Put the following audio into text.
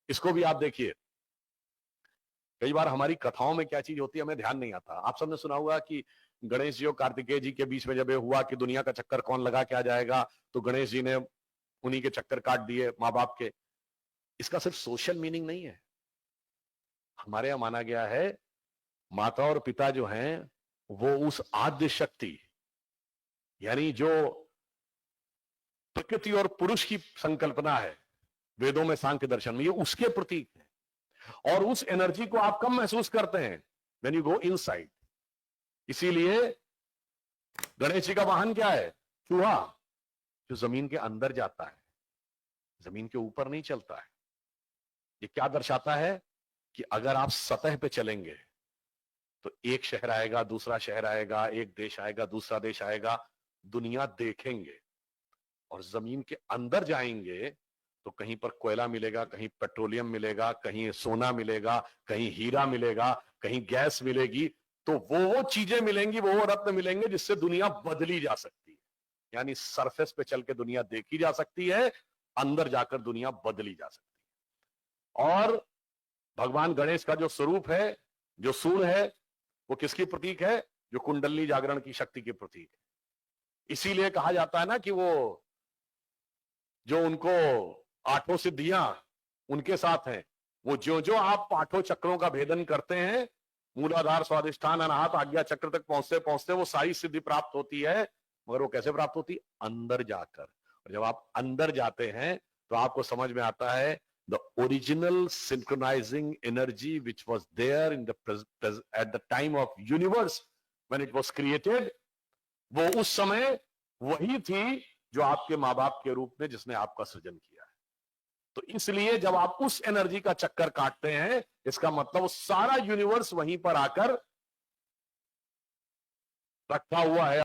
इसको भी आप देखिए, कई बार हमारी कथाओं में क्या चीज होती है हमें ध्यान नहीं आता। आप सबने सुना होगा कि गणेश जी और कार्तिकेय जी के बीच में जब ये हुआ कि दुनिया का चक्कर कौन लगा के आ जाएगा, तो गणेश जी ने उन्हीं के चक्कर काट दिए माँ बाप के। इसका सिर्फ सोशल मीनिंग नहीं है, हमारे यहां माना गया है माता और पिता जो हैं वो उस आद्य शक्ति, यानी जो प्रकृति और पुरुष की संकल्पना है वेदों में, सांख्य दर्शन में, ये उसके प्रतीक है। और उस एनर्जी को आप कम महसूस करते हैं व्हेन यू गो इनसाइड। इसीलिए गणेश जी का वाहन क्या है? चूहा, जो जमीन के अंदर जाता है, जमीन के ऊपर नहीं चलता है। ये क्या दर्शाता है कि अगर आप सतह पे चलेंगे तो एक शहर आएगा, दूसरा शहर आएगा, एक देश आएगा, दूसरा देश आएगा, दुनिया देखेंगे। और जमीन के अंदर जाएंगे तो कहीं पर कोयला मिलेगा, कहीं पेट्रोलियम मिलेगा, कहीं सोना मिलेगा, कहीं हीरा मिलेगा, कहीं गैस मिलेगी। तो वो चीजें मिलेंगी, वो रत्न मिलेंगे जिससे दुनिया बदली जा सकती है। यानी सरफेस पे चल के दुनिया देखी जा सकती है, अंदर जाकर दुनिया बदली जा सकती है। और भगवान गणेश का जो स्वरूप है, जो सूंड है, वो किसकी प्रतीक है? जो कुंडली जागरण की शक्ति की प्रतीक है। इसीलिए कहा जाता है ना कि वो जो उनको आठों सिद्धियां उनके साथ हैं, वो जो जो आप आठों चक्रों का भेदन करते हैं, मूलाधार, स्वादिष्ठान, अनाहत, आज्ञा चक्र तक पहुंचते पहुंचते वो सारी सिद्धि प्राप्त होती है। मगर वो कैसे प्राप्त होती है? अंदर जाकर। और जब आप अंदर जाते हैं तो आपको समझ में आता है the original synchronising energy which was there in the at the time of universe when it was created, वो उस समय वही थी जो आपके मां बाप के रूप में जिसने आपका सृजन किया है। तो इसलिए जब आप उस एनर्जी का चक्कर काटते हैं, इसका मतलब वो सारा यूनिवर्स वहीं पर आकर रखा हुआ है।